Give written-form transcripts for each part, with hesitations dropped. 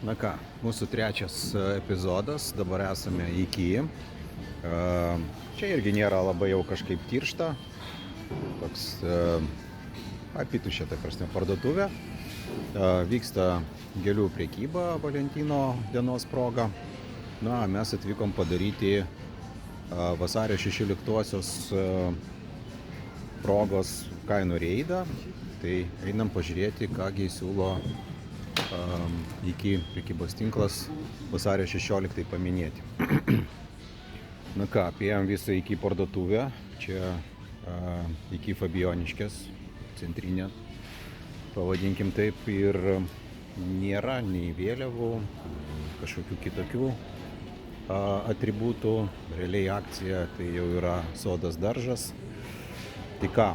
Na ką, mūsų trečias epizodas, dabar esame iki. Čia irgi nėra labai jau kažkaip tiršta, toks apitušė, tai prasme, parduotuvė. Vyksta gėlių prekyba Valentino dienos proga. Na, mes atvykom padaryti vasario 16-osios progos kainų reidą. Tai einam pažiūrėti, kągi siūlo iki prekybos tinklas vasario 16 paminėti. Na ką, apėjom visą iki parduotuvę. Čia iki Fabioniškės, centrinė, pavadinkim taip, ir nėra nei vėliavų, kažkokių kitokių atributų. Realiai akcija tai jau yra sodas daržas. Tai ką,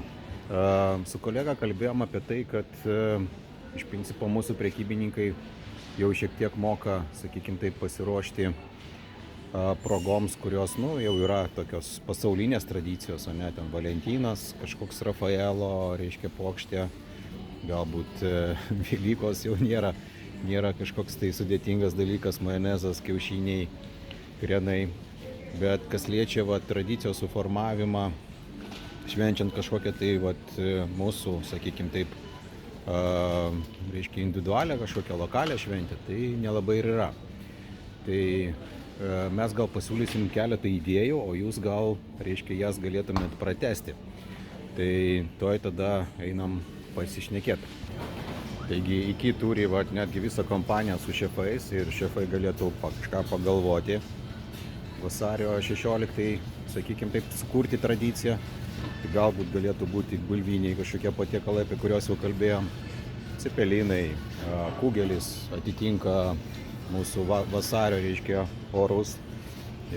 su kolega kalbėjom apie tai, kad iš principo mūsų prekybininkai jau šiek tiek moka, sakykim taip, pasiruošti progoms, kurios jau yra tokios pasaulinės tradicijos, o ne ten Valentinas, kažkoks Rafaelo, reiškia puokštė, galbūt Velykos jau nėra kažkoks tai sudėtingas dalykas, majonezas, kiaušiniai, krienai, bet kas liečia tradicijos suformavimą, švenčiant kažkokią tai mūsų, sakykim taip, reiškia individualią kažkokią lokalią šventę, tai nelabai ir yra. Tai mes gal pasiūlysim keletą idėjų, o jūs gal, reiškia, jas galėtumėt pratesti. Tai toj tada einam pasišnekėti. Taigi iki turi netgi visą kompaniją su šefais ir šefai galėtų kažką pagalvoti. Vasario 16, sakykim taip, sukurti tradiciją. Tai galbūt galėtų būti bulviniai kažkokie patiekalai, apie kuriuos jau kalbėjom. Cepelinai, kugelis atitinka mūsų vasario, reiškia, orus.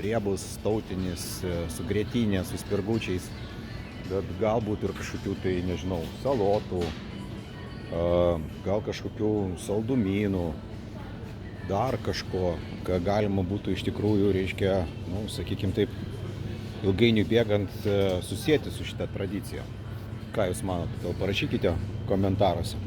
Riebus, tautinis, su grietinė, su spirgučiais. Bet galbūt ir kažkokių tai, nežinau, salotų, gal kažkokių saldumynų, dar kažko, ką galima būtų iš tikrųjų, reiškia, sakykim taip, ilgainiui bėgant susieti su šitą tradiciją. Ką jūs manote? Gal parašykite komentaruose.